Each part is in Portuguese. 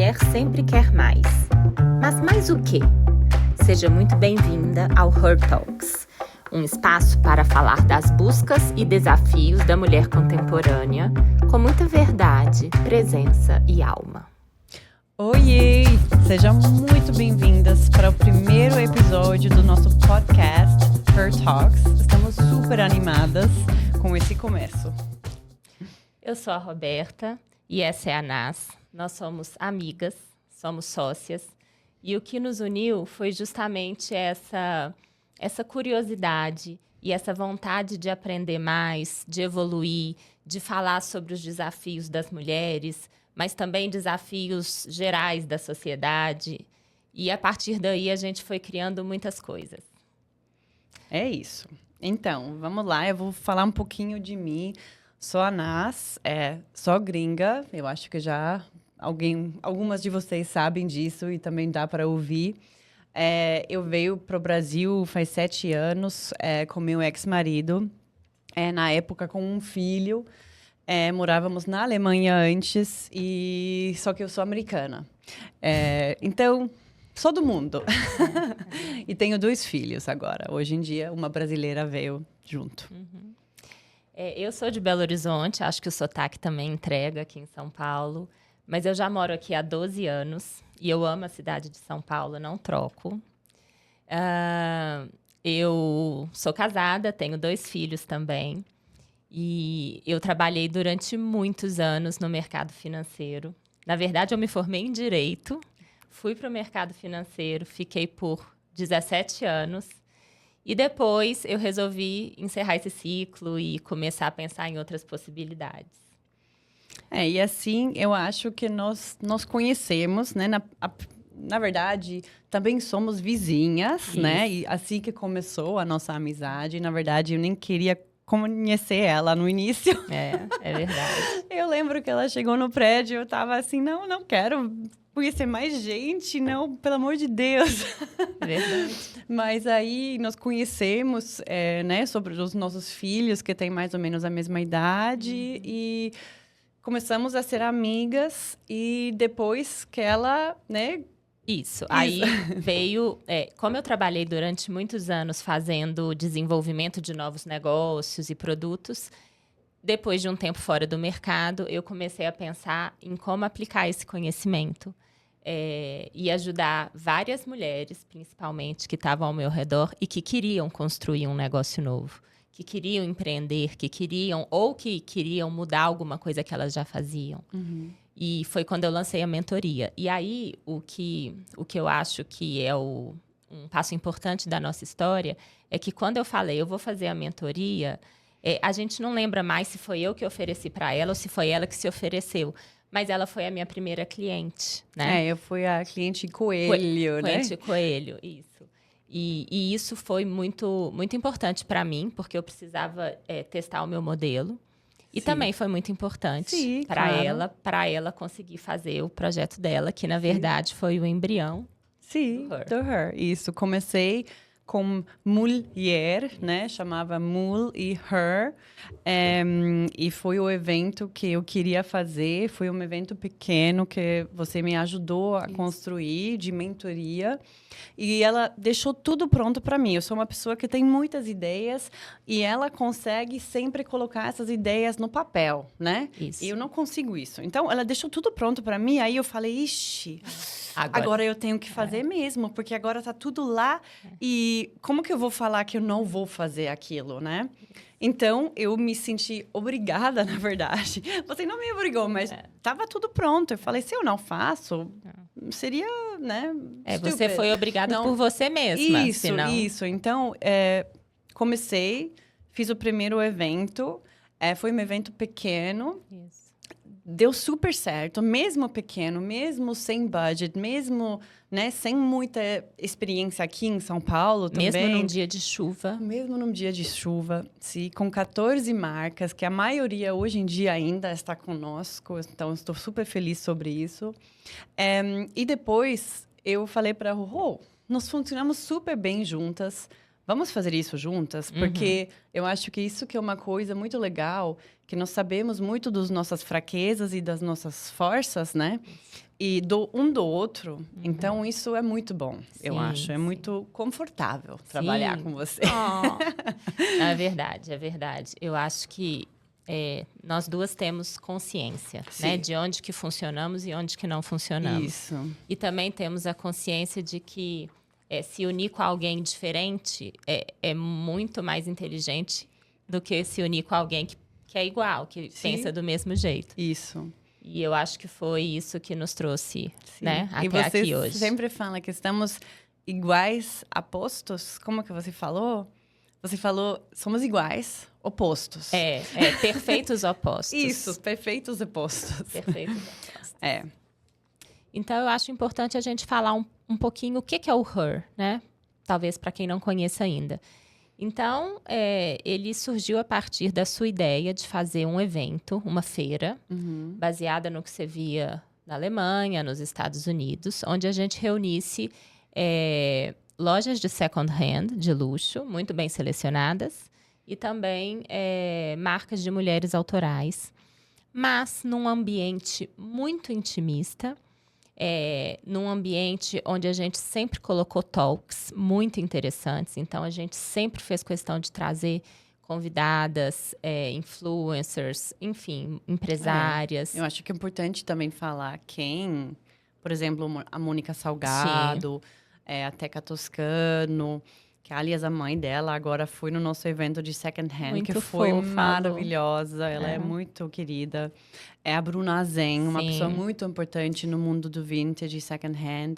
mulher sempre quer mais. Mas mais o quê? Seja muito bem-vinda ao Her Talks, um espaço para falar das buscas e desafios da mulher contemporânea, com muita verdade, presença e alma. Oiê! Sejam muito bem-vindas para o primeiro episódio do nosso podcast Her Talks. Estamos super animadas com esse começo. Eu sou a Roberta e essa é a Nas. Nós somos amigas, somos sócias e o que nos uniu foi justamente essa curiosidade e essa vontade de aprender mais, de evoluir, de falar sobre os desafios das mulheres, mas também desafios gerais da sociedade. E a partir daí a gente foi criando muitas coisas. É isso. Então, vamos lá, eu vou falar um pouquinho de mim. Sou a Nas, sou gringa, eu acho que já algumas de vocês sabem disso e também dá para ouvir. Eu veio para o Brasil faz 7 anos com meu ex-marido, na época com um filho. Morávamos na Alemanha antes, só que eu sou americana. Então, sou do mundo. E tenho 2 filhos agora. Hoje em dia, uma brasileira veio junto. Uhum. Eu sou de Belo Horizonte, acho que o sotaque também entrega aqui em São Paulo. Mas eu já moro aqui há 12 anos e eu amo a cidade de São Paulo, não troco. Eu sou casada, tenho 2 filhos também. E eu trabalhei durante muitos anos no mercado financeiro. Na verdade, eu me formei em Direito, fui para o mercado financeiro, fiquei por 17 anos. E depois eu resolvi encerrar esse ciclo e começar a pensar em outras possibilidades. E assim, eu acho que nós conhecemos, né? Na verdade, também somos vizinhas, Isso. né? E assim que começou a nossa amizade, na verdade, eu nem queria conhecer ela no início. É verdade. Eu lembro que ela chegou no prédio, eu tava assim, não quero conhecer mais gente, não, pelo amor de Deus. É verdade. Mas aí nós conhecemos, né, sobre os nossos filhos, que têm mais ou menos a mesma idade, e começamos a ser amigas, e depois que ela, né... Isso. Aí veio... como eu trabalhei durante muitos anos fazendo desenvolvimento de novos negócios e produtos, depois de um tempo fora do mercado, eu comecei a pensar em como aplicar esse conhecimento e ajudar várias mulheres, principalmente, que estavam ao meu redor e que queriam construir um negócio novo, que queriam empreender, que queriam mudar alguma coisa que elas já faziam. Uhum. E foi quando eu lancei a mentoria. E aí, o que eu acho que é um passo importante da nossa história é que quando eu falei, eu vou fazer a mentoria, a gente não lembra mais se foi eu que ofereci para ela ou se foi ela que se ofereceu. Mas ela foi a minha primeira cliente, né? Eu fui a cliente coelho, né? Cliente coelho, isso. E isso foi muito, muito importante para mim, porque eu precisava testar o meu modelo. E Sim. também foi muito importante para ela conseguir fazer o projeto dela, que na verdade foi o embrião do Her. Isso, comecei com mulher, né? Chamava Mul e Her. E foi o evento que eu queria fazer. Foi um evento pequeno que você me ajudou a construir, de mentoria. E ela deixou tudo pronto para mim. Eu sou uma pessoa que tem muitas ideias e ela consegue sempre colocar essas ideias no papel, né? Isso. E eu não consigo isso. Então, ela deixou tudo pronto para mim. Aí eu falei, ixi, agora eu tenho que fazer mesmo, porque agora tá tudo lá. E como que eu vou falar que eu não vou fazer aquilo, né? Então, eu me senti obrigada, na verdade. Você não me obrigou, mas estava tudo pronto. Eu falei, se eu não faço, seria, né? Você foi obrigada por você mesma. Isso. Então, comecei, fiz o primeiro evento. Foi um evento pequeno. Isso. Deu super certo, mesmo pequeno, mesmo sem budget, mesmo, né, sem muita experiência aqui em São Paulo também. Mesmo num dia de chuva. Mesmo num dia de chuva, sim, com 14 marcas, que a maioria hoje em dia ainda está conosco, então estou super feliz sobre isso. E depois eu falei para a Rô, nós funcionamos super bem juntas, vamos fazer isso juntas? Porque eu acho que isso que é uma coisa muito legal, que nós sabemos muito das nossas fraquezas e das nossas forças, né? e um do outro. Então, isso é muito bom, eu acho. É muito confortável trabalhar com você. É verdade, é verdade. Eu acho que nós duas temos consciência, né? De onde que funcionamos e onde que não funcionamos. Isso. E também temos a consciência de que se unir com alguém diferente é muito mais inteligente do que se unir com alguém que é igual, que pensa do mesmo jeito. Isso. E eu acho que foi isso que nos trouxe, né, até aqui hoje. E você sempre fala que estamos iguais a postos? Como que você falou? Você falou, somos iguais, opostos. Perfeitos opostos. Isso, perfeitos opostos. Perfeitos opostos. Então, eu acho importante a gente falar um pouquinho o que é o Her, né? Talvez para quem não conheça ainda. Então, ele surgiu a partir da sua ideia de fazer um evento, uma feira, baseada no que você via na Alemanha, nos Estados Unidos, onde a gente reunisse lojas de second hand, de luxo, muito bem selecionadas, e também marcas de mulheres autorais, mas num ambiente muito intimista, num ambiente onde a gente sempre colocou talks muito interessantes. Então, a gente sempre fez questão de trazer convidadas, influencers, enfim, empresárias. Eu acho que é importante também falar quem, por exemplo, a Mônica Salgado, a Teca Toscano, que aliás a mãe dela agora foi no nosso evento de second hand, muito que foi fofa, maravilhosa, ela é muito querida. É a Bruna Zen, uma pessoa muito importante no mundo do vintage e second hand.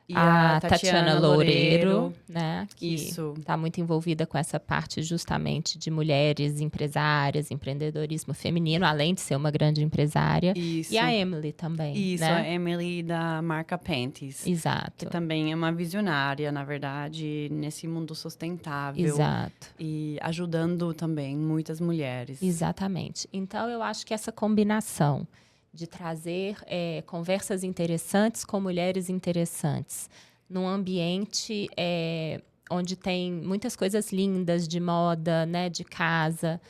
E a Tatiana Loureiro, né? Que isso. Está muito envolvida com essa parte justamente de mulheres empresárias, empreendedorismo feminino, além de ser uma grande empresária. Isso. E a Emily também, isso, né? A Emily da marca Panties. Exato. Que também é uma visionária, na verdade, nesse mundo sustentável. Exato. E ajudando também muitas mulheres. Exatamente. Então, eu acho que essa combinação de trazer conversas interessantes com mulheres interessantes, num ambiente onde tem muitas coisas lindas de moda, né, de casa,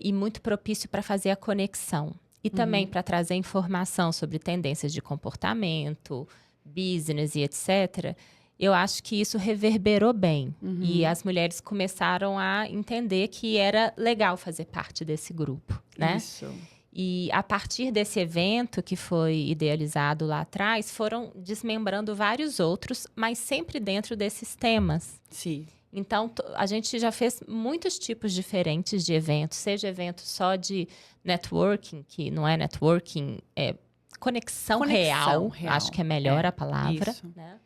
e muito propício para fazer a conexão. E também para trazer informação sobre tendências de comportamento, business e etc., eu acho que isso reverberou bem. E as mulheres começaram a entender que era legal fazer parte desse grupo, né? Isso. E a partir desse evento que foi idealizado lá atrás, foram desmembrando vários outros, mas sempre dentro desses temas. Sim. Então, a gente já fez muitos tipos diferentes de eventos, seja evento só de networking, que não é networking, é conexão real, acho que é melhor a palavra. Né?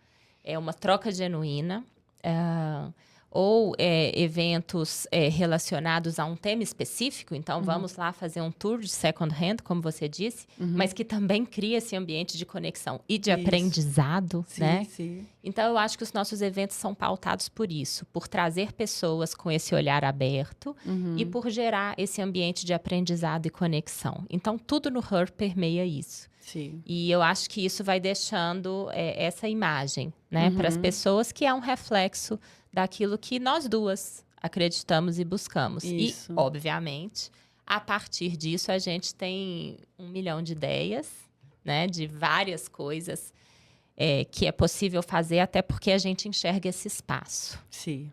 É uma troca genuína. Ou eventos relacionados a um tema específico. Então, vamos lá fazer um tour de second hand, como você disse, mas que também cria esse ambiente de conexão e de aprendizado, né? Sim. Então, eu acho que os nossos eventos são pautados por isso, por trazer pessoas com esse olhar aberto e por gerar esse ambiente de aprendizado e conexão. Então, tudo no Her permeia isso. Sim. E eu acho que isso vai deixando essa imagem, né, para as pessoas, que é um reflexo daquilo que nós duas acreditamos e buscamos. Isso. E, obviamente, a partir disso, a gente tem 1 milhão de ideias, né, de várias coisas que é possível fazer, até porque a gente enxerga esse espaço. Sim.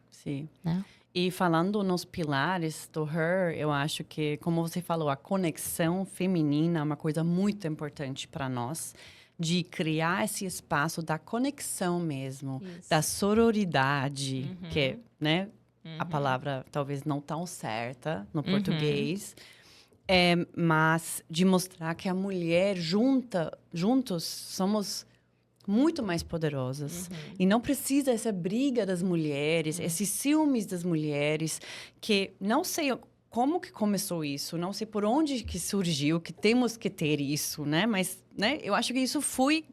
Né? E falando nos pilares do Her, eu acho que, como você falou, a conexão feminina é uma coisa muito importante para nós, de criar esse espaço da conexão mesmo, da sororidade, que, né, a palavra talvez não tão certa no português, mas de mostrar que a mulher juntos somos muito mais poderosas. E não precisa essa briga das mulheres, esses ciúmes das mulheres, que não sei como que começou isso, não sei por onde que surgiu, que temos que ter isso, né? Mas, né, eu acho que isso fui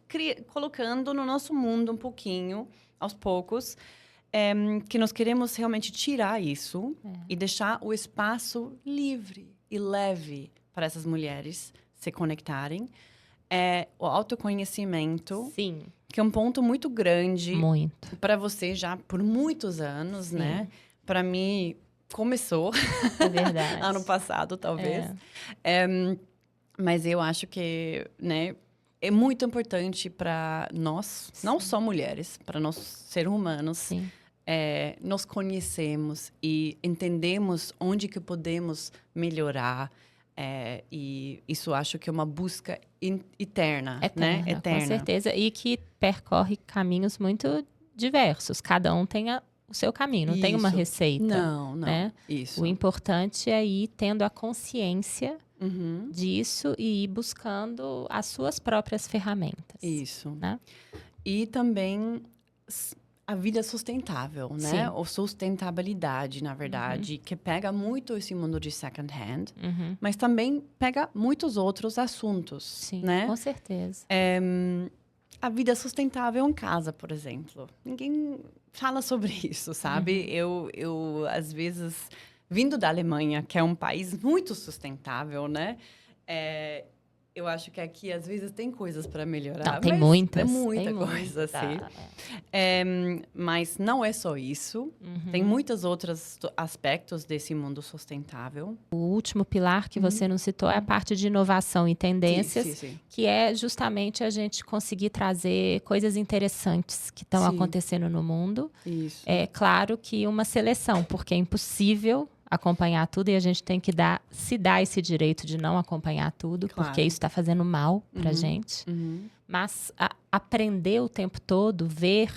colocando no nosso mundo um pouquinho, aos poucos, que nós queremos realmente tirar isso e deixar o espaço livre e leve para essas mulheres se conectarem. O autoconhecimento, Sim. que é um ponto muito grande para você já por muitos anos, né? Para mim, começou ano passado, talvez. Mas eu acho que, né, é muito importante para nós, não só mulheres, para nós seres humanos, Sim. Nós conhecemos e entendemos onde que podemos melhorar. E isso acho que é uma busca eterna, né? Eterna. Com certeza. E que percorre caminhos muito diversos. Cada um tem o seu caminho, não tem uma receita. Não, né? Isso. O importante é ir tendo a consciência Uhum. disso e ir buscando as suas próprias ferramentas. Isso. Né? E também a vida sustentável, né? Sim. Ou sustentabilidade, na verdade, que pega muito esse mundo de second hand, mas também pega muitos outros assuntos, Sim, né? com certeza. A vida sustentável em casa, por exemplo. Ninguém fala sobre isso, sabe? Eu às vezes, vindo da Alemanha, que é um país muito sustentável, né? Eu acho que aqui, às vezes, tem coisas para melhorar. Não, tem mas muitas. É muita coisa, assim. Mas não é só isso. Tem muitos outros aspectos desse mundo sustentável. O último pilar que você não citou é a parte de inovação e tendências, Sim. que é justamente a gente conseguir trazer coisas interessantes que estão acontecendo no mundo. Isso. É claro que uma seleção, porque é impossível acompanhar tudo e a gente tem que se dar esse direito de não acompanhar tudo, Claro. porque isso está fazendo mal para a gente. Mas aprender o tempo todo, ver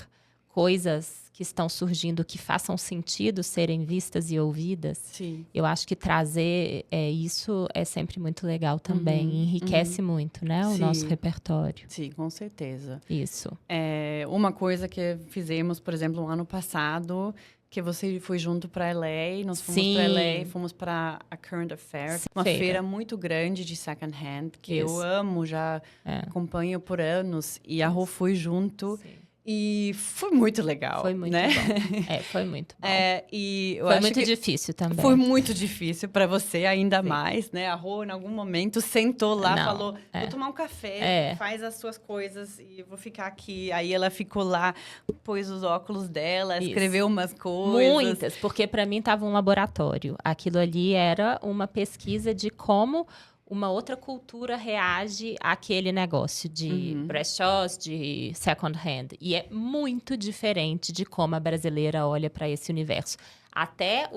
coisas que estão surgindo que façam sentido serem vistas e ouvidas. Sim. Eu acho que trazer isso é sempre muito legal também. Enriquece muito, né, o nosso repertório. Sim, com certeza. Isso. Uma coisa que fizemos, por exemplo, no ano passado, que você foi junto para LA, nós fomos para LA, fomos para a Current Affair, uma feira muito grande de second hand, que eu amo, já acompanho por anos, e a Rô foi junto. Sim. E foi muito legal. Foi muito né? bom. Foi muito bom. E eu foi acho muito que difícil também. Foi muito difícil para você, ainda mais, né? A Rô, em algum momento, sentou lá, falou, vou tomar um café, faz as suas coisas e vou ficar aqui. Aí ela ficou lá, pôs os óculos dela, escreveu umas coisas. Muitas, porque para mim estava um laboratório. Aquilo ali era uma pesquisa de como uma outra cultura reage àquele negócio de brechós, de second hand. E é muito diferente de como a brasileira olha para esse universo. Até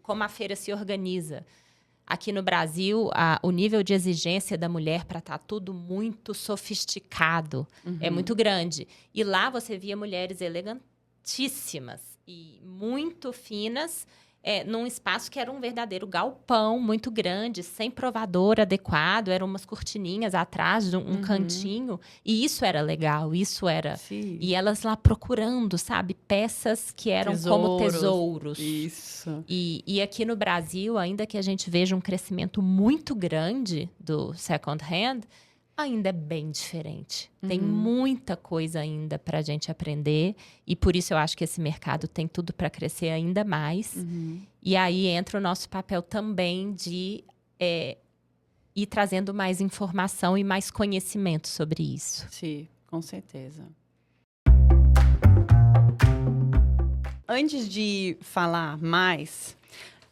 como a feira se organiza. Aqui no Brasil, o nível de exigência da mulher para estar tudo muito sofisticado é muito grande. E lá você via mulheres elegantíssimas e muito finas, num espaço que era um verdadeiro galpão muito grande, sem provador adequado, eram umas cortininhas atrás de um cantinho. E isso era legal, isso era... Sim. E elas lá procurando, sabe? Peças que eram como tesouros. Isso. E aqui no Brasil, ainda que a gente veja um crescimento muito grande do second hand, ainda é bem diferente. Tem muita coisa ainda para a gente aprender. E por isso eu acho que esse mercado tem tudo para crescer ainda mais. E aí entra o nosso papel também de ir trazendo mais informação e mais conhecimento sobre isso. Sim, com certeza. Antes de falar mais,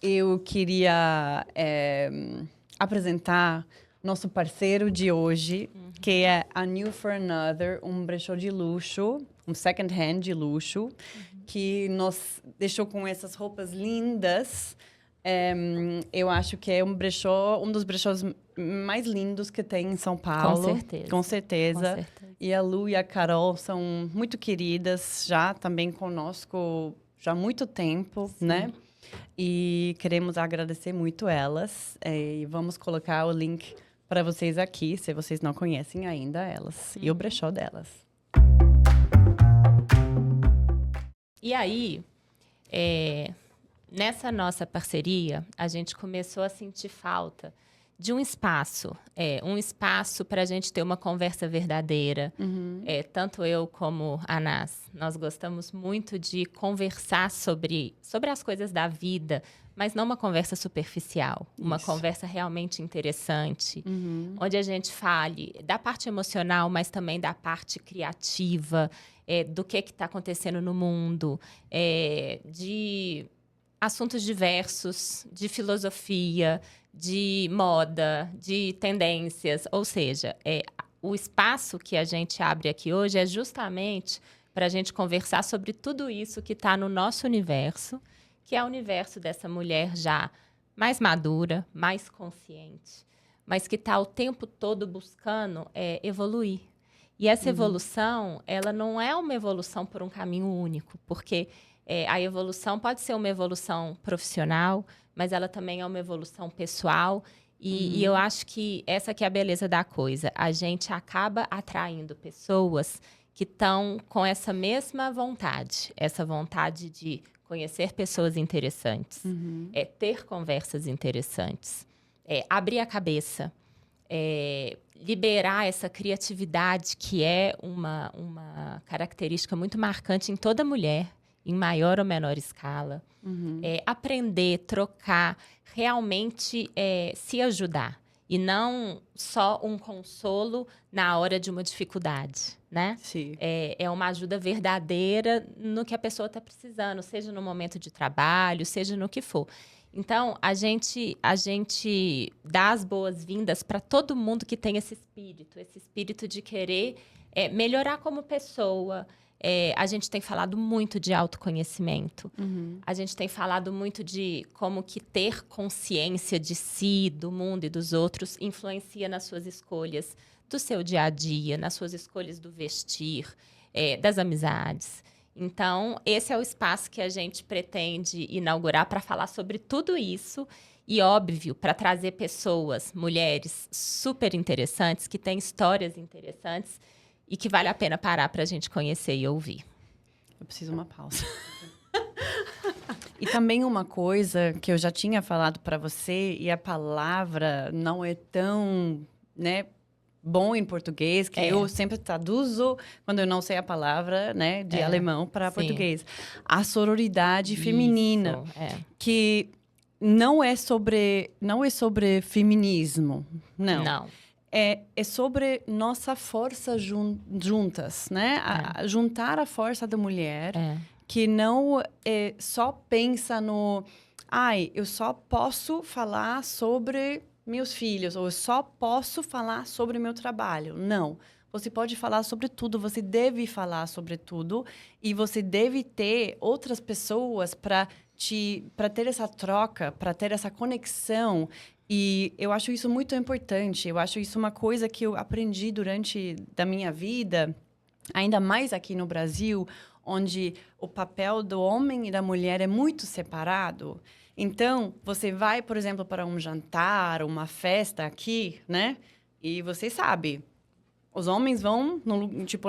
eu queria apresentar nosso parceiro de hoje, que é a New for Another, um brechó de luxo, um second hand de luxo, que nos deixou com essas roupas lindas. Eu acho que é um dos brechós mais lindos que tem em São Paulo. Com certeza. Com certeza. E a Lu e a Carol são muito queridas, já também conosco já há muito tempo, né? E queremos agradecer muito elas. E vamos colocar o link para vocês aqui, se vocês não conhecem ainda elas. E o brechó delas. E aí, nessa nossa parceria, a gente começou a sentir falta de um espaço para a gente ter uma conversa verdadeira. Tanto eu como a Nas, nós gostamos muito de conversar sobre as coisas da vida, mas não uma conversa superficial, uma conversa realmente interessante, onde a gente fale da parte emocional, mas também da parte criativa, do que está acontecendo no mundo, de assuntos diversos, de filosofia, de moda, de tendências. Ou seja, o espaço que a gente abre aqui hoje é justamente para a gente conversar sobre tudo isso que está no nosso universo, que é o universo dessa mulher já mais madura, mais consciente, mas que está o tempo todo buscando evoluir. E essa evolução, ela não é uma evolução por um caminho único, porque a evolução pode ser uma evolução profissional, mas ela também é uma evolução pessoal. E eu acho que essa que é a beleza da coisa. A gente acaba atraindo pessoas que estão com essa mesma vontade. Essa vontade de conhecer pessoas interessantes, ter conversas interessantes, abrir a cabeça, liberar essa criatividade que é uma característica muito marcante em toda mulher, em maior ou menor escala. Aprender, trocar, realmente se ajudar. E não só um consolo na hora de uma dificuldade, né? Sim. É uma ajuda verdadeira no que a pessoa está precisando, seja no momento de trabalho, seja no que for. Então, a gente dá as boas-vindas para todo mundo que tem esse espírito de querer melhorar como pessoa. A gente tem falado muito de autoconhecimento. A gente tem falado muito de como que ter consciência de si, do mundo e dos outros influencia nas suas escolhas do seu dia a dia, nas suas escolhas do vestir, das amizades. Então, esse é o espaço que a gente pretende inaugurar para falar sobre tudo isso e, óbvio, para trazer pessoas, mulheres super interessantes, que têm histórias interessantes e que vale a pena parar para a gente conhecer e ouvir. Eu preciso uma pausa. E também uma coisa que eu já tinha falado para você, e a palavra não é tão, né, bom em português, que eu sempre traduzo quando eu não sei a palavra, né, de alemão para português. A sororidade feminina, que não é sobre feminismo, não. É sobre nossa força juntas, né? Juntar a força da mulher, que não só pensa no... eu só posso falar sobre meus filhos, ou eu só posso falar sobre meu trabalho. Não. Você pode falar sobre tudo, você deve falar sobre tudo, e você deve ter outras pessoas para ter essa troca, para ter essa conexão. E eu acho isso muito importante. Eu acho isso uma coisa que eu aprendi durante da minha vida, ainda mais aqui no Brasil, onde o papel do homem e da mulher é muito separado. Então, você vai, por exemplo, para um jantar, uma festa aqui, né? E você sabe, os homens vão,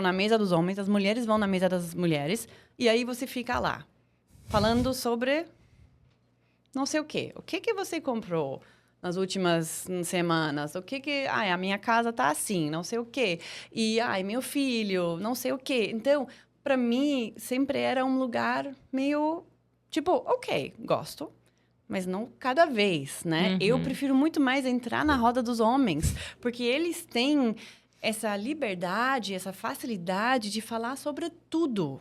na mesa dos homens, as mulheres vão na mesa das mulheres, e aí você fica lá, falando sobre não sei o quê. O que você comprou nas últimas semanas? O que... a minha casa tá assim, não sei o quê. E, meu filho, não sei o quê. Então, para mim, sempre era um lugar meio, ok, gosto, mas não cada vez, né? Eu prefiro muito mais entrar na roda dos homens, porque eles têm essa liberdade, essa facilidade de falar sobre tudo.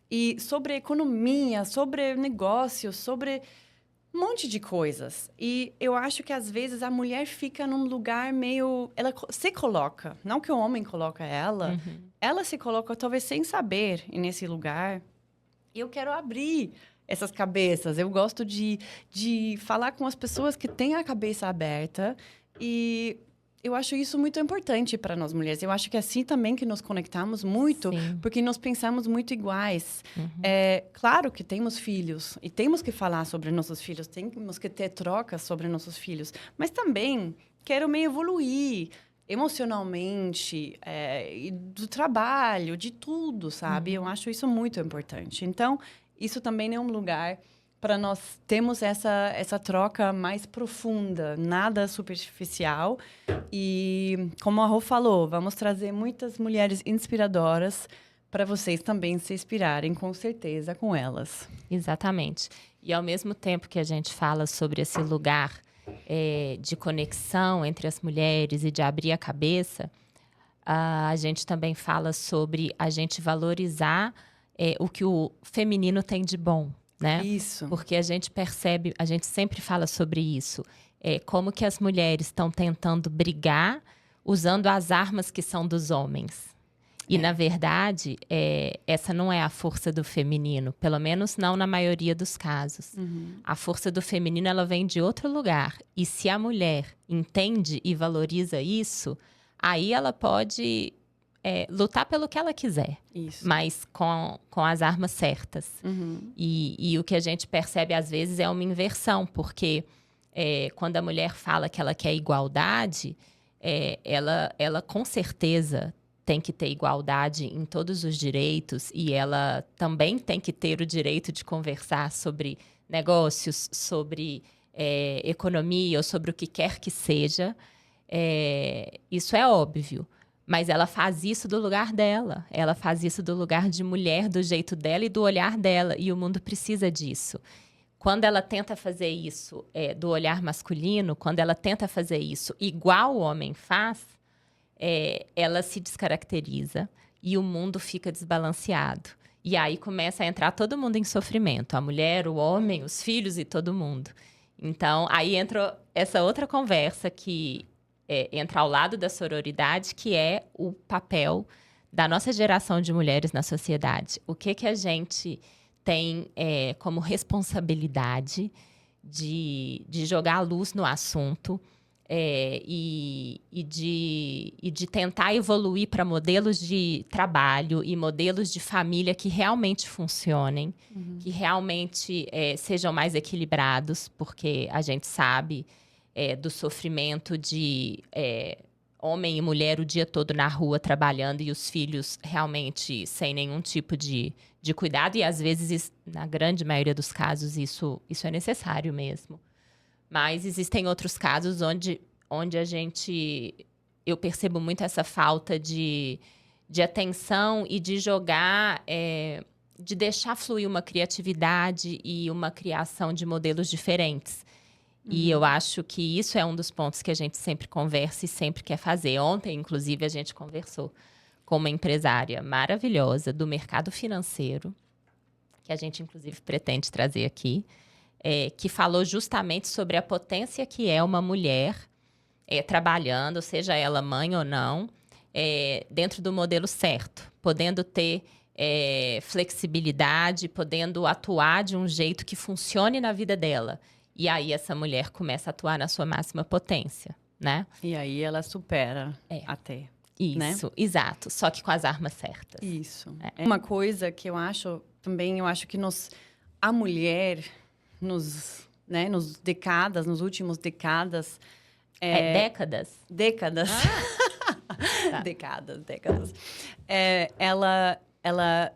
E sobre economia, sobre negócios, sobre um monte de coisas. E eu acho que, às vezes, a mulher fica num lugar meio... Ela se coloca, não que o homem coloca ela, ela se coloca talvez sem saber nesse lugar. E eu quero abrir essas cabeças. Eu gosto de falar com as pessoas que têm a cabeça aberta. E eu acho isso muito importante para nós mulheres. Eu acho que é assim também que nos conectamos muito, porque nós pensamos muito iguais. Claro que temos filhos e temos que falar sobre nossos filhos, temos que ter trocas sobre nossos filhos, mas também quero meio evoluir emocionalmente, e do trabalho, de tudo, sabe? Eu acho isso muito importante. Então, isso também é um lugar para nós termos essa troca mais profunda, nada superficial. E, como a Rô falou, vamos trazer muitas mulheres inspiradoras para vocês também se inspirarem, com certeza, com elas. Exatamente. E, ao mesmo tempo que a gente fala sobre esse lugar de conexão entre as mulheres e de abrir a cabeça, a gente também fala sobre a gente valorizar o que o feminino tem de bom, né? Isso. Porque a gente percebe, a gente sempre fala sobre isso, como que as mulheres estão tentando brigar usando as armas que são dos homens. E, na verdade, essa não é a força do feminino, pelo menos não na maioria dos casos. A força do feminino, ela vem de outro lugar. E se a mulher entende e valoriza isso, aí ela pode lutar pelo que ela quiser, mas com as armas certas. E o que a gente percebe, às vezes, é uma inversão, porque quando a mulher fala que ela quer igualdade, ela com certeza tem que ter igualdade em todos os direitos e ela também tem que ter o direito de conversar sobre negócios, sobre economia ou sobre o que quer que seja. Isso é óbvio, mas ela faz isso do lugar dela. Ela faz isso do lugar de mulher, do jeito dela e do olhar dela. E o mundo precisa disso. Quando ela tenta fazer isso do olhar masculino, quando ela tenta fazer isso igual o homem faz, ela se descaracteriza e o mundo fica desbalanceado. E aí começa a entrar todo mundo em sofrimento. A mulher, o homem, os filhos e todo mundo. Então, aí entra essa outra conversa que entra ao lado da sororidade, que é o papel da nossa geração de mulheres na sociedade. O que a gente tem como responsabilidade de jogar a luz no assunto, e de tentar evoluir para modelos de trabalho e modelos de família que realmente funcionem, que realmente sejam mais equilibrados, porque a gente sabe do sofrimento de homem e mulher o dia todo na rua trabalhando e os filhos realmente sem nenhum tipo de cuidado. E às vezes, na grande maioria dos casos, isso é necessário mesmo. Mas existem outros casos onde eu percebo muito essa falta de atenção e de jogar, de deixar fluir uma criatividade e uma criação de modelos diferentes. E eu acho que isso é um dos pontos que a gente sempre conversa e sempre quer fazer. Ontem, inclusive, a gente conversou com uma empresária maravilhosa do mercado financeiro, que a gente, inclusive, pretende trazer aqui, que falou justamente sobre a potência que é uma mulher trabalhando, seja ela mãe ou não, dentro do modelo certo, podendo ter flexibilidade, podendo atuar de um jeito que funcione na vida dela. E aí essa mulher começa a atuar na sua máxima potência, né? E aí ela supera até. Isso, né? Exato. Só que com as armas certas. Isso. Uma coisa que eu acho que a mulher... nos últimos décadas... décadas? Décadas. Tá. Décadas. Ela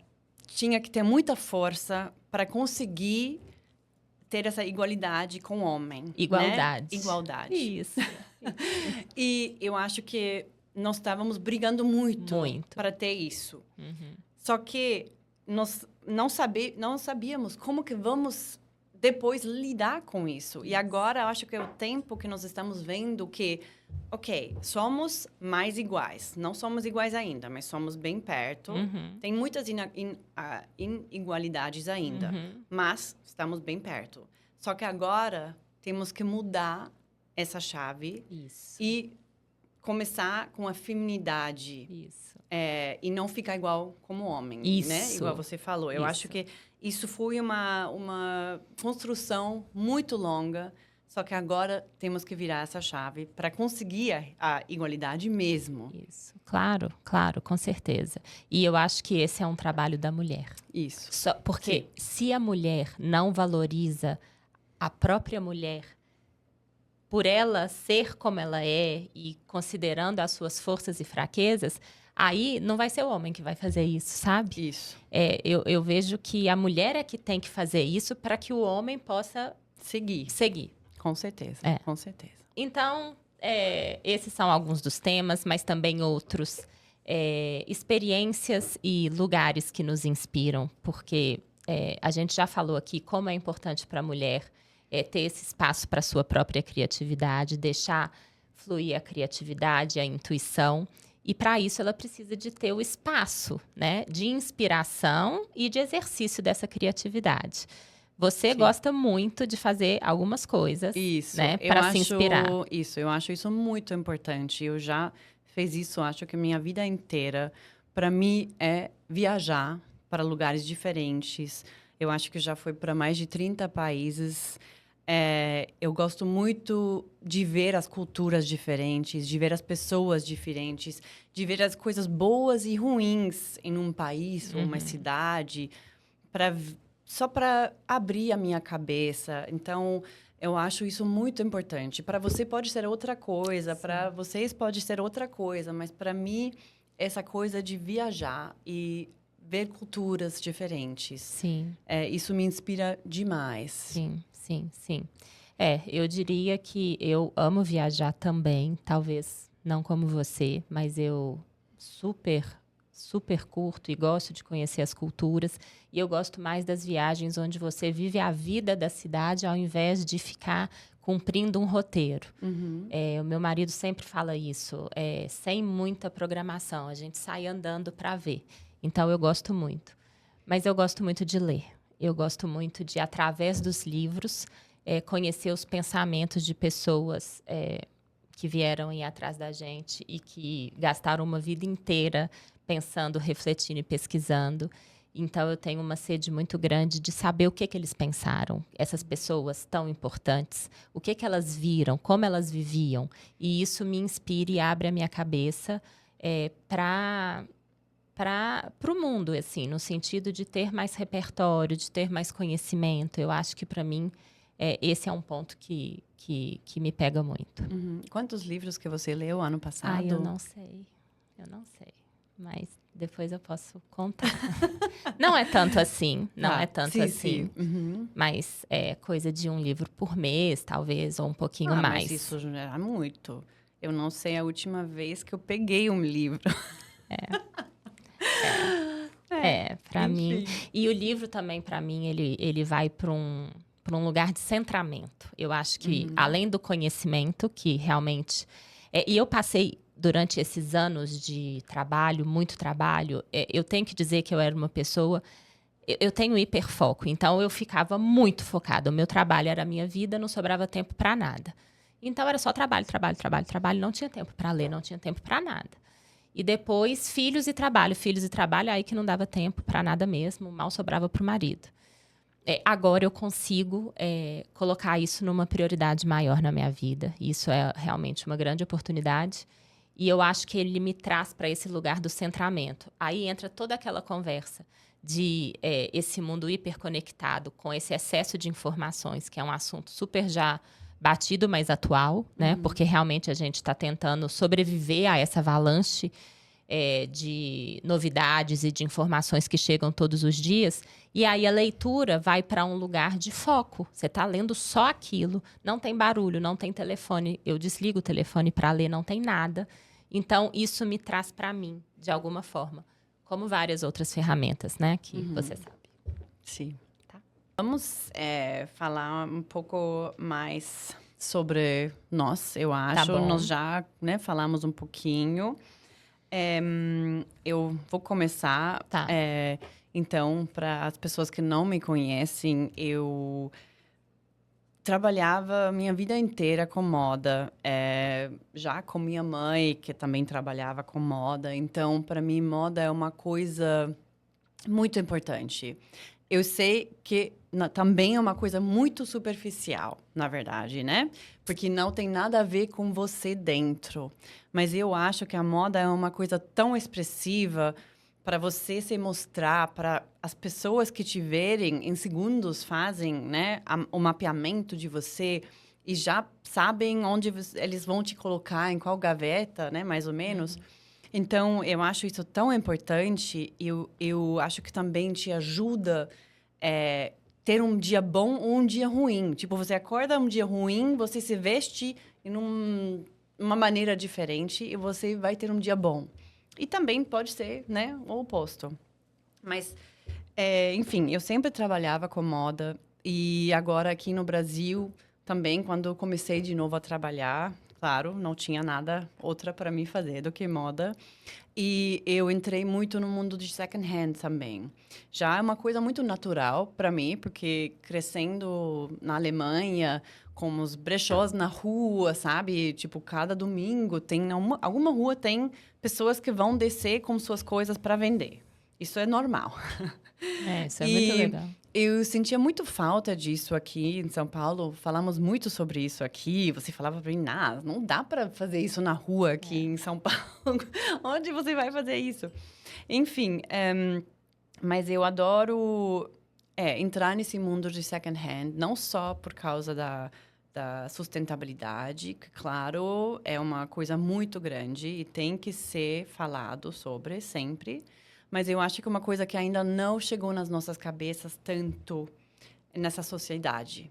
tinha que ter muita força para conseguir ter essa igualdade com o homem. Igualdade. Né? Igualdade. Isso. E eu acho que nós estávamos brigando muito. Para ter isso. Só que nós não sabíamos como que vamos... depois lidar com isso. E agora, eu acho que é o tempo que nós estamos vendo que, somos mais iguais. Não somos iguais ainda, mas somos bem perto. Tem muitas inigualdades ainda, mas estamos bem perto. Só que agora, temos que mudar essa chave e começar com a feminidade. E não ficar igual como homem, né? Igual você falou. Eu acho que isso foi uma construção muito longa, só que agora temos que virar essa chave para conseguir a igualdade mesmo. Isso, claro, com certeza. E eu acho que esse é um trabalho da mulher. Isso. Porque se a mulher não valoriza a própria mulher, por ela ser como ela é e considerando as suas forças e fraquezas, aí não vai ser o homem que vai fazer isso, sabe? Isso. Eu vejo que a mulher é que tem que fazer isso para que o homem possa seguir. Com certeza, com certeza. Então, esses são alguns dos temas, mas também outros. Experiências e lugares que nos inspiram, porque a gente já falou aqui como é importante para a mulher ter esse espaço para a sua própria criatividade, deixar fluir a criatividade, a intuição. E, para isso, ela precisa de ter o espaço, né, de inspiração e de exercício dessa criatividade. Você gosta muito de fazer algumas coisas, né, para se inspirar. Eu acho isso muito importante. Eu já fez isso, acho que a minha vida inteira. Para mim, é viajar para lugares diferentes. Eu acho que já fui para mais de 30 países. Eu gosto muito de ver as culturas diferentes, de ver as pessoas diferentes, de ver as coisas boas e ruins em um país ou uma cidade, só para abrir a minha cabeça. Então, eu acho isso muito importante. Para você pode ser outra coisa, para vocês pode ser outra coisa, mas para mim, essa coisa de viajar e ver culturas diferentes. Sim. Isso me inspira demais. Sim, sim, sim. Eu diria que eu amo viajar também, talvez não como você, mas eu super curto e gosto de conhecer as culturas. E eu gosto mais das viagens onde você vive a vida da cidade ao invés de ficar cumprindo um roteiro. O meu marido sempre fala isso, sem muita programação, a gente sai andando para ver. Então, eu gosto muito. Mas eu gosto muito de ler. Eu gosto muito de, através dos livros, conhecer os pensamentos de pessoas que vieram ir atrás da gente e que gastaram uma vida inteira pensando, refletindo e pesquisando. Então, eu tenho uma sede muito grande de saber o que eles pensaram, essas pessoas tão importantes, o que elas viram, como elas viviam. E isso me inspira e abre a minha cabeça para o mundo, assim, no sentido de ter mais repertório, de ter mais conhecimento. Eu acho que, para mim, esse é um ponto que me pega muito. Quantos livros que você leu ano passado? Eu não sei. Mas depois eu posso contar. Não é tanto assim, Sim. Mas é coisa de um livro por mês, talvez, ou um pouquinho mais. Mas isso já é muito. Eu não sei a última vez que eu peguei um livro. Para mim. E o livro também, para mim, ele vai para um lugar de centramento. Eu acho que, além do conhecimento, que realmente... e eu passei, durante esses anos de trabalho, muito trabalho, eu tenho que dizer que eu era uma pessoa... Eu tenho hiperfoco, então eu ficava muito focada. O meu trabalho era a minha vida, não sobrava tempo para nada. Então, era só trabalho, não tinha tempo para ler, não tinha tempo para nada. E depois, filhos e trabalho, aí que não dava tempo para nada mesmo, mal sobrava para o marido. Agora eu consigo colocar isso numa prioridade maior na minha vida. Isso é realmente uma grande oportunidade. E eu acho que ele me traz para esse lugar do centramento. Aí entra toda aquela conversa de esse mundo hiperconectado com esse excesso de informações, que é um assunto super já batido, mas atual, né? Porque realmente a gente está tentando sobreviver a essa avalanche de novidades e de informações que chegam todos os dias. E aí a leitura vai para um lugar de foco. Você está lendo só aquilo, não tem barulho, não tem telefone. Eu desligo o telefone para ler, não tem nada. Então, isso me traz para mim, de alguma forma. Como várias outras ferramentas, né? Que você sabe. Sim. Tá. Vamos falar um pouco mais sobre nós, eu acho. Tá bom. Nós já falamos um pouquinho. Eu vou começar. Tá. Então, para as pessoas que não me conhecem, eu trabalhava minha vida inteira com moda, já com minha mãe, que também trabalhava com moda. Então, para mim, moda é uma coisa muito importante. Eu sei que também é uma coisa muito superficial, na verdade, né? Porque não tem nada a ver com você dentro. Mas eu acho que a moda é uma coisa tão expressiva para você se mostrar, para as pessoas que te verem em segundos fazem, né, o mapeamento de você e já sabem onde eles vão te colocar, em qual gaveta, né, mais ou menos. Então, eu acho isso tão importante. Eu acho que também te ajuda ter um dia bom ou um dia ruim. Tipo, você acorda um dia ruim, você se veste em uma maneira diferente e você vai ter um dia bom. E também pode ser, né, o oposto. Mas, enfim, eu sempre trabalhava com moda. E agora, aqui no Brasil, também, quando eu comecei de novo a trabalhar, claro, não tinha nada outra para mim fazer do que moda. E eu entrei muito no mundo de second hand também. Já é uma coisa muito natural para mim, porque crescendo na Alemanha, com os brechós na rua, sabe? Tipo, cada domingo tem alguma rua tem pessoas que vão descer com suas coisas para vender. Isso é normal. Isso é muito legal. Eu sentia muito falta disso aqui em São Paulo. Falamos muito sobre isso aqui. Você falava para mim, não dá para fazer isso na rua aqui em São Paulo. Onde você vai fazer isso? Enfim, mas eu adoro entrar nesse mundo de second hand, não só por causa da sustentabilidade, que, claro, é uma coisa muito grande e tem que ser falado sobre sempre. Mas eu acho que é uma coisa que ainda não chegou nas nossas cabeças tanto nessa sociedade.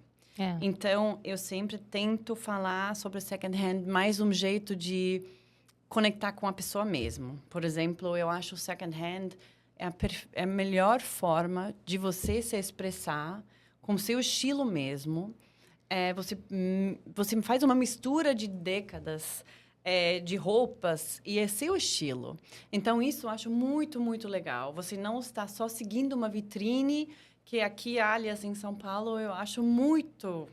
Então, eu sempre tento falar sobre second hand mais um jeito de conectar com a pessoa mesmo. Por exemplo, eu acho o second hand é a melhor forma de você se expressar com o seu estilo mesmo. Você faz uma mistura de décadas de roupas e é seu estilo. Então, isso eu acho muito, muito legal. Você não está só seguindo uma vitrine, que aqui, aliás, em São Paulo, eu acho muito...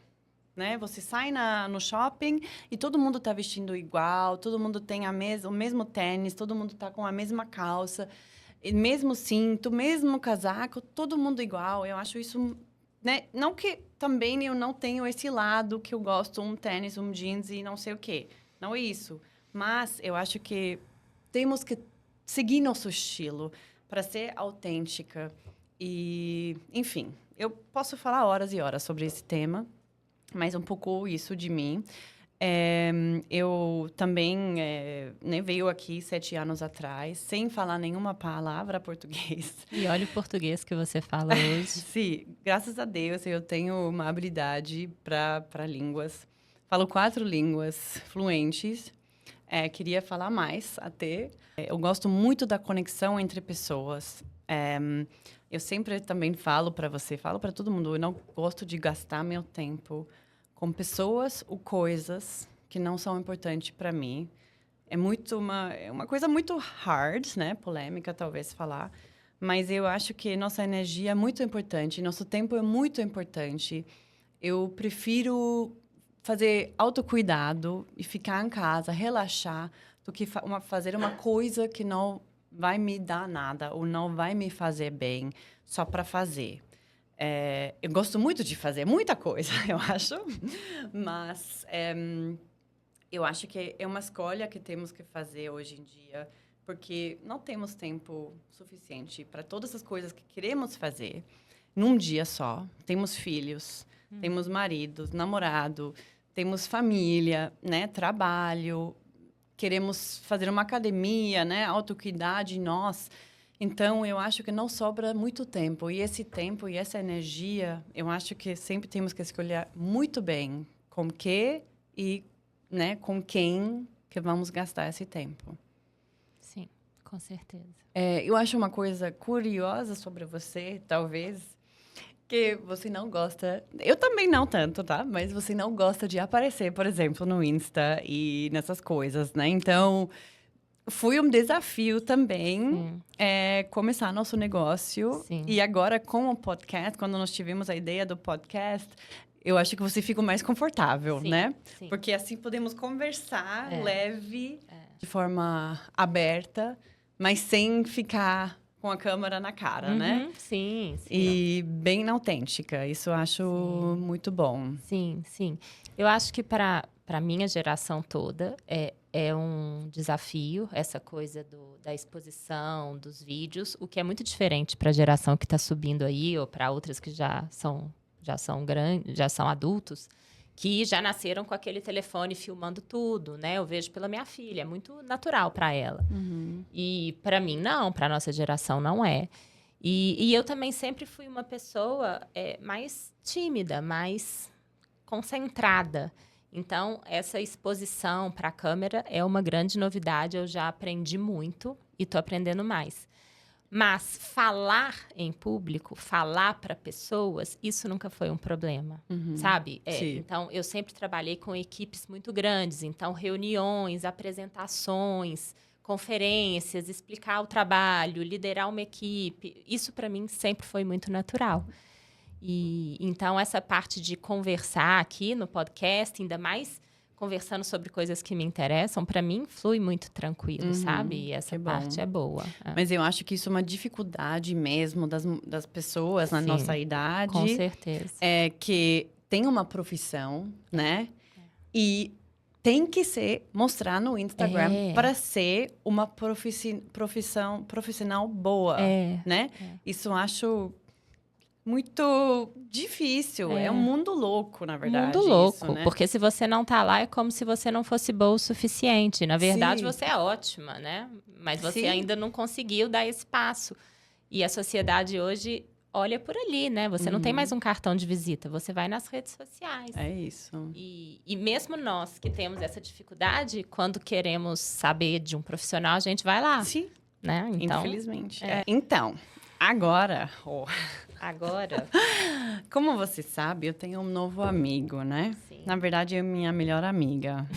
Né? Você sai no shopping e todo mundo está vestindo igual, todo mundo tem o mesmo tênis, todo mundo está com a mesma calça, mesmo cinto, mesmo casaco, todo mundo igual. Eu acho isso... Né? Não que também eu não tenho esse lado que eu gosto, um tênis, um jeans e não sei o quê. Não é isso. Mas eu acho que temos que seguir nosso estilo para ser autêntica. E, enfim, eu posso falar horas e horas sobre esse tema, mas um pouco isso de mim. Eu também veio aqui 7 anos atrás, sem falar nenhuma palavra português. E olha o português que você fala hoje. Sim, graças a Deus eu tenho uma habilidade para línguas. Falo 4 línguas fluentes. Queria falar mais até. Eu gosto muito da conexão entre pessoas. Eu sempre também falo para todo mundo, eu não gosto de gastar meu tempo com pessoas ou coisas que não são importantes para mim. É uma coisa muito hard, né? Polêmica, talvez, falar. Mas eu acho que nossa energia é muito importante, nosso tempo é muito importante. Eu prefiro fazer autocuidado e ficar em casa, relaxar, do que fazer uma coisa que não vai me dar nada ou não vai me fazer bem só para fazer. Eu gosto muito de fazer muita coisa, eu acho, mas eu acho que é uma escolha que temos que fazer hoje em dia, porque não temos tempo suficiente para todas as coisas que queremos fazer num dia só. Temos filhos, temos maridos, namorado, temos família, né, trabalho, queremos fazer uma academia, né, autocuidar de nós. Então, eu acho que não sobra muito tempo. E esse tempo e essa energia, eu acho que sempre temos que escolher muito bem com que e, né, com quem que vamos gastar esse tempo. Sim, com certeza. Eu acho uma coisa curiosa sobre você, talvez, que você não gosta... Eu também não tanto, tá? Mas você não gosta de aparecer, por exemplo, no Insta e nessas coisas, né? Então... Foi um desafio também começar nosso negócio. Sim. E agora, com o podcast, quando nós tivemos a ideia do podcast, eu acho que você fica mais confortável, sim, né? Sim. Porque assim podemos conversar leve, de forma aberta, mas sem ficar com a câmera na cara, né? Sim, sim. E bem autêntica. Isso eu acho muito bom. Sim, sim. Eu acho que para a minha geração toda é um desafio, essa coisa da exposição, dos vídeos, o que é muito diferente para a geração que está subindo aí, ou para outras que já são grandes, já são adultos, que já nasceram com aquele telefone filmando tudo, né? Eu vejo pela minha filha, é muito natural para ela. E para mim, não, para a nossa geração não é. E eu também sempre fui uma pessoa mais tímida, mais concentrada. Então, essa exposição para a câmera é uma grande novidade. Eu já aprendi muito e estou aprendendo mais. Mas falar em público, falar para pessoas, isso nunca foi um problema, sabe? Então, eu sempre trabalhei com equipes muito grandes. Então, reuniões, apresentações, conferências, explicar o trabalho, liderar uma equipe. Isso, para mim, sempre foi muito natural. E então, essa parte de conversar aqui no podcast, ainda mais conversando sobre coisas que me interessam, para mim, flui muito tranquilo, sabe? E essa parte é boa. Mas eu acho que isso é uma dificuldade mesmo das pessoas na nossa idade. Com certeza. É que tem uma profissão, né? E tem que mostrar no Instagram para ser uma profissional boa, né? Isso eu acho muito difícil. É um mundo louco, na verdade. Mundo louco, isso, né? porque se você não tá lá, é como se você não fosse boa o suficiente. Na verdade, você é ótima, né? Mas você ainda não conseguiu dar esse passo. E a sociedade hoje olha por ali, né? Você não tem mais um cartão de visita, você vai nas redes sociais. É isso. E mesmo nós que temos essa dificuldade, quando queremos saber de um profissional, a gente vai lá. Sim. Né? Então, infelizmente. Então, agora... Agora, como você sabe, eu tenho um novo amigo, né? Sim. Na verdade, é minha melhor amiga.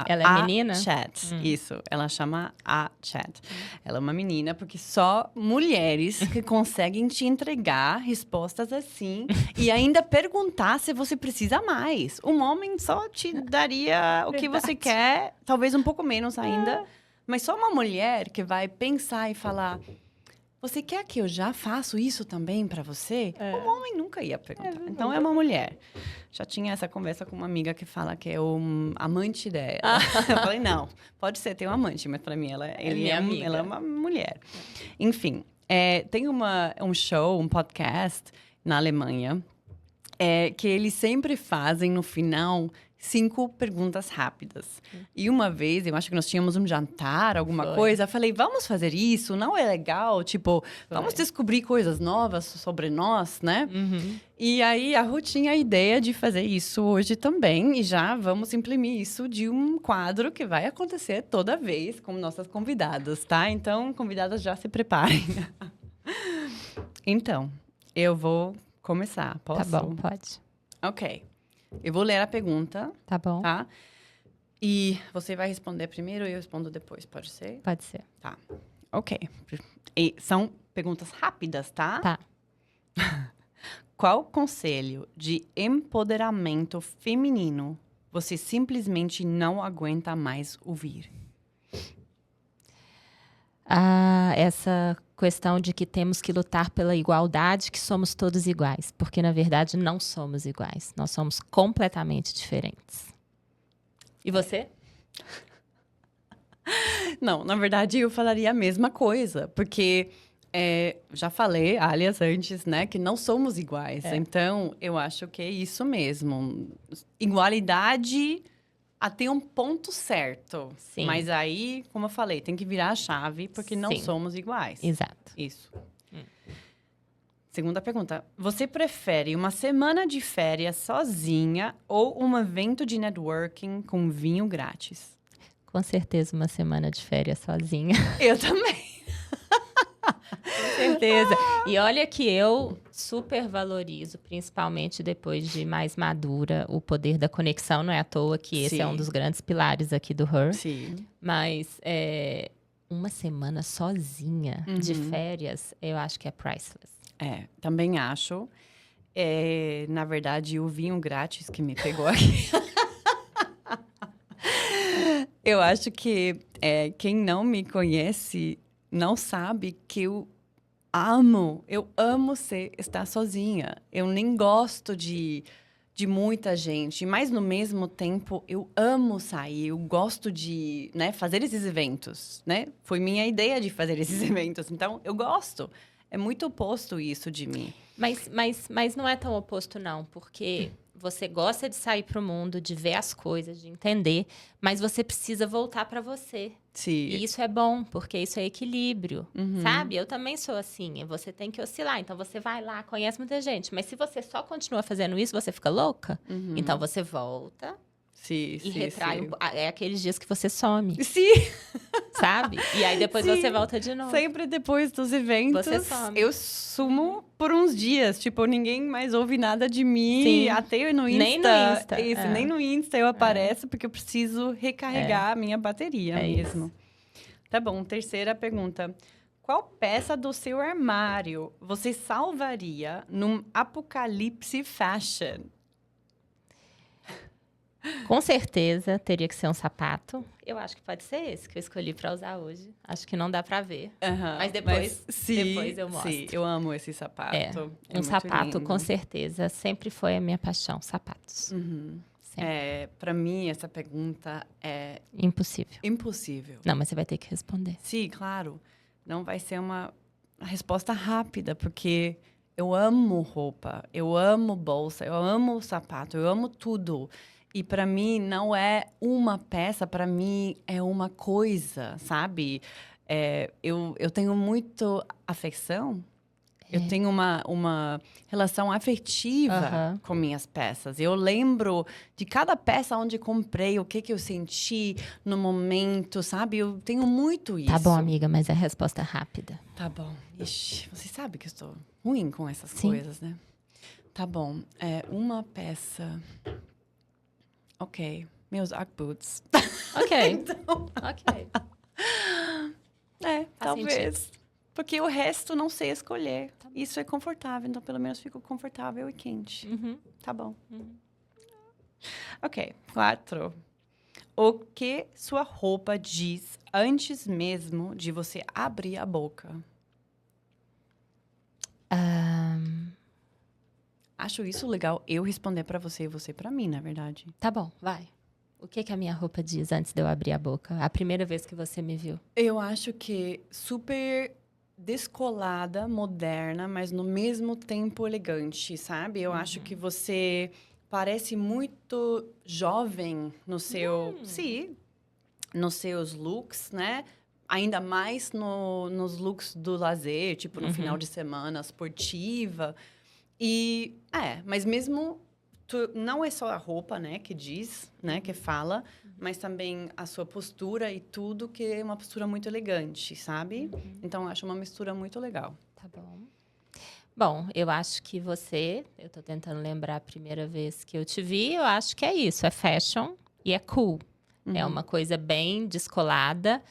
Ela é menina? Chat. Isso. Ela chama a Chat. Ela é uma menina porque só mulheres que conseguem te entregar respostas assim e ainda perguntar se você precisa mais. Um homem só te daria o que você quer, talvez um pouco menos ainda. Mas só uma mulher que vai pensar e falar... Você quer que eu já faço isso também para você? Um homem nunca ia perguntar. Então, é uma mulher. Já tinha essa conversa com uma amiga que fala que é o amante dela. Eu falei, não, pode ser, tem um amante, mas para mim ela é uma mulher. Enfim, tem um show, um podcast na Alemanha, que eles sempre fazem no final 5 perguntas rápidas. E uma vez, eu acho que nós tínhamos um jantar, alguma coisa. Eu falei, vamos fazer isso? Não é legal? Tipo, vamos descobrir coisas novas sobre nós, né? E aí, a Ruth tinha a ideia de fazer isso hoje também. E já vamos imprimir isso de um quadro que vai acontecer toda vez com nossas convidadas, tá? Então, convidadas, já se preparem. Então, eu vou começar. Posso? Tá bom, pode. Ok. Eu vou ler a pergunta. Tá bom. Tá? E você vai responder primeiro e eu respondo depois, pode ser? Pode ser. Tá. Ok. E são perguntas rápidas, tá? Tá. Qual conselho de empoderamento feminino você simplesmente não aguenta mais ouvir? Essa questão de que temos que lutar pela igualdade, que somos todos iguais. Porque, na verdade, não somos iguais. Nós somos completamente diferentes. E você? Não, na verdade, eu falaria a mesma coisa. Porque já falei, aliás, antes, né? Que não somos iguais. Então, eu acho que é isso mesmo. Igualdade... até um ponto certo. Sim. Mas aí, como eu falei, tem que virar a chave, porque não somos iguais. Exato. Isso. Segunda pergunta. Você prefere uma semana de férias sozinha ou um evento de networking com vinho grátis? Com certeza, uma semana de férias sozinha. Eu também. Com certeza. E olha que eu super valorizo, principalmente depois de mais madura, o poder da conexão. Não é à toa que esse é um dos grandes pilares aqui do Her. Sim. Mas uma semana sozinha de férias, eu acho que é priceless. Também acho. Na verdade, o vinho grátis que me pegou aqui. Eu acho que quem não me conhece não sabe que eu amo estar sozinha. Eu nem gosto de muita gente, mas no mesmo tempo eu amo sair, eu gosto de, né, fazer esses eventos, né? Foi minha ideia de fazer esses eventos, então eu gosto. É muito oposto isso de mim. Mas não é tão oposto, não, porque você gosta de sair para o mundo, de ver as coisas, de entender, mas você precisa voltar para você. Sim. E isso é bom, porque isso é equilíbrio, sabe? Eu também sou assim, você tem que oscilar. Então, você vai lá, conhece muita gente, mas se você só continua fazendo isso, você fica louca. Então, você volta Sim, E sim, retrai sim. é aqueles dias que você some, Sim, sabe? E aí depois sim. você volta de novo. Sempre depois dos eventos, Você some. eu sumo por uns dias. Tipo, ninguém mais ouve nada de mim. Sim. Até no Insta. Nem no Insta, Isso, nem no Insta eu apareço, porque eu preciso recarregar É. a minha bateria É mesmo. isso. Tá bom, terceira pergunta. Qual peça do seu armário você salvaria num apocalipse fashion? Com certeza teria que ser um sapato. Eu acho que pode ser esse que eu escolhi para usar hoje. Acho que não dá para ver. Aham, Mas depois sim, eu mostro. sim, eu amo esse sapato. É, É um muito sapato, lindo. com certeza. Sempre foi a minha paixão, sapatos. Sempre. Para mim, essa pergunta é Impossível. impossível. Não, mas você vai ter que responder. Sim, claro. Não vai ser uma resposta rápida, porque eu amo roupa, eu amo bolsa, eu amo sapato, eu amo tudo. E para mim não é uma peça, para mim é uma coisa, sabe? Eu tenho muito afeição. Eu tenho uma relação afetiva Aham. com minhas peças. Eu lembro de cada peça onde comprei, o que eu senti no momento, sabe? Eu tenho muito isso. Tá bom, amiga, mas é resposta rápida. Tá bom. Ixi, você sabe que eu estou ruim com essas Sim. coisas, né? Tá bom. Uma peça. Ok. Meus Ugg boots. Ok. Então, Ok. talvez. Porque o resto não sei escolher. Isso é confortável, então pelo menos fico confortável e quente. Uhum. Tá bom. Uhum. Ok, 4. O que sua roupa diz antes mesmo de você abrir a boca? Acho isso legal eu responder pra você e você pra mim, na verdade. Tá bom, vai. O que a minha roupa diz antes de eu abrir a boca? A primeira vez que você me viu. Eu acho que super descolada, moderna, mas no mesmo tempo elegante, sabe? Eu acho que você parece muito jovem no seu, sim, nos seus looks, né? Ainda mais nos looks do lazer, tipo no final de semana, esportiva. E mas mesmo não é só a roupa, né, que diz, né, que fala, mas também a sua postura e tudo, que é uma postura muito elegante, sabe? Então, eu acho uma mistura muito legal. Tá bom. Bom, eu acho que eu tô tentando lembrar a primeira vez que eu te vi, eu acho que é isso, é fashion e é cool. É uma coisa bem descolada,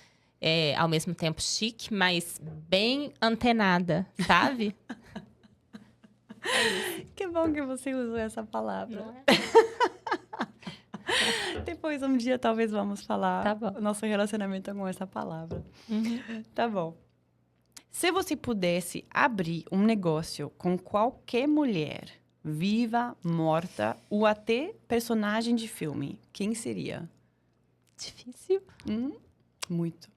ao mesmo tempo chique, mas bem antenada, sabe? Que bom que você usou essa palavra. Não é? Depois, um dia, talvez vamos falar Tá bom. o nosso relacionamento com essa palavra. Uhum. Tá bom. Se você pudesse abrir um negócio com qualquer mulher, viva, morta, ou até personagem de filme, quem seria? Difícil. Muito.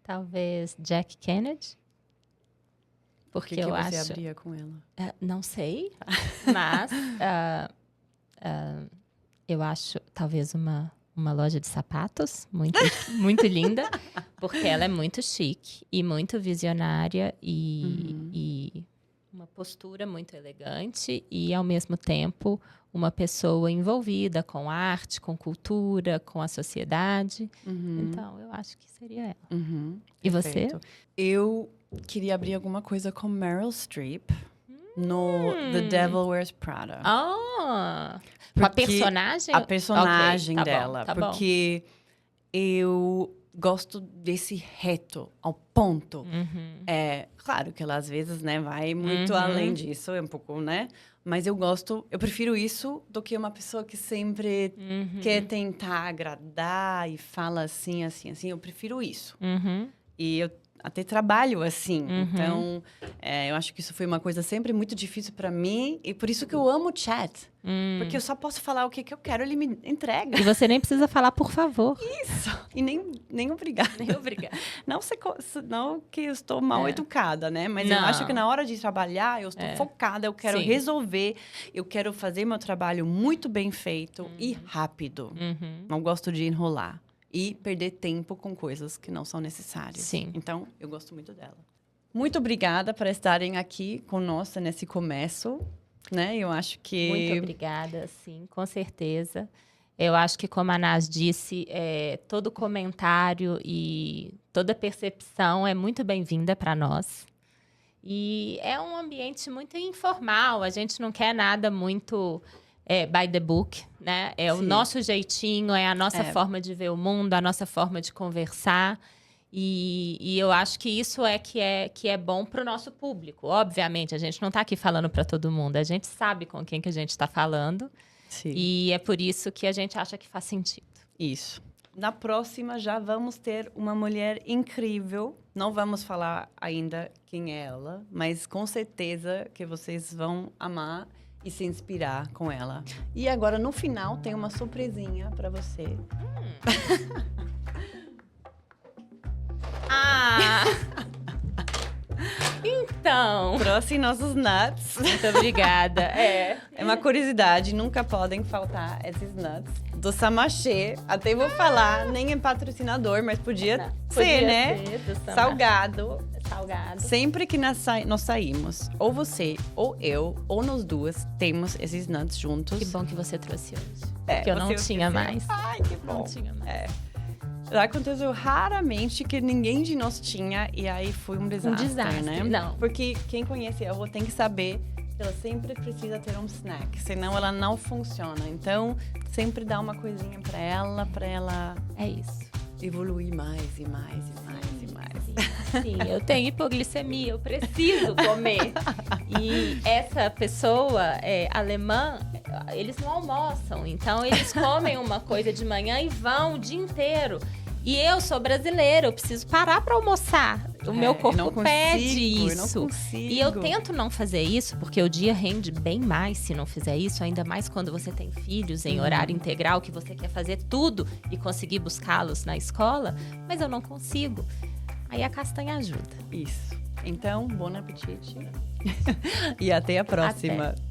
Talvez Jack Kennedy. O Porque que eu você acho. abria com ela? Não sei, mas eu acho talvez uma loja de sapatos muito, muito linda, porque ela é muito chique e muito visionária e uma postura muito elegante e, ao mesmo tempo, uma pessoa envolvida com arte, com cultura, com a sociedade. Então, eu acho que seria ela. E Perfeito. você? Eu queria abrir alguma coisa com Meryl Streep no The Devil Wears Prada. Ah! Com a Porque personagem? A personagem Ok, tá dela. bom, tá bom. Porque eu gosto desse reto, ao ponto. É claro que ela às vezes, né, vai muito além disso, é um pouco, né? Mas eu prefiro isso do que uma pessoa que sempre quer tentar agradar e fala assim, assim, assim. Eu prefiro isso. E eu até trabalho assim. Então, eu acho que isso foi uma coisa sempre muito difícil para mim. E por isso que eu amo o chat. Porque eu só posso falar o que eu quero, ele me entrega. E você nem precisa falar, por favor. Isso. E nem obrigada. Nem obrigada. Não que eu estou mal educada, né? Mas eu Não. acho que na hora de trabalhar, eu estou focada, eu quero Sim. resolver, eu quero fazer meu trabalho muito bem feito e rápido. Não gosto de enrolar. E perder tempo com coisas que não são necessárias. Sim. Então, eu gosto muito dela. Muito obrigada por estarem aqui conosco nesse começo, né? Eu acho que... Muito obrigada, sim, com certeza. Eu acho que, como a Nas disse, todo comentário e toda percepção é muito bem-vinda para nós. E é um ambiente muito informal, a gente não quer nada muito by the book, né? É Sim. o nosso jeitinho, é a nossa forma de ver o mundo, a nossa forma de conversar. E eu acho que isso que é bom para o nosso público. Obviamente, a gente não está aqui falando para todo mundo, a gente sabe com quem que a gente está falando. Sim. E é por isso que a gente acha que faz sentido. Isso. Na próxima já vamos ter uma mulher incrível. Não vamos falar ainda quem é ela, mas com certeza que vocês vão amar e se inspirar com ela. E agora, no final, tem uma surpresinha para você. Então. Trouxe nossos nuts. Muito obrigada. É uma curiosidade, nunca podem faltar esses nuts. Do Samachê, até vou falar, nem é patrocinador, mas podia ser, né? Salgado. Sempre que nós saímos, ou você, ou eu, ou nós duas, temos esses nuts juntos. Que bom que você trouxe hoje. Porque eu não tinha mais. Ai, que bom. Não tinha mais. Aconteceu raramente que ninguém de nós tinha, e aí foi um desastre, né? Não. Porque quem conhece ela tem que saber que ela sempre precisa ter um snack, senão ela não funciona. Então, sempre dá uma coisinha pra ela É isso. Evoluir mais e mais e mais e mais. Sim, eu tenho hipoglicemia, eu preciso comer. E essa pessoa alemã, eles não almoçam, então eles comem uma coisa de manhã e vão o dia inteiro. E eu sou brasileira, eu preciso parar para almoçar. O meu corpo pede isso. Eu não consigo. E eu tento não fazer isso, porque o dia rende bem mais se não fizer isso. Ainda mais quando você tem filhos em horário integral, que você quer fazer tudo e conseguir buscá-los na escola. Mas eu não consigo. Aí a castanha ajuda. Isso. Então, bom apetite. E até a próxima. Até.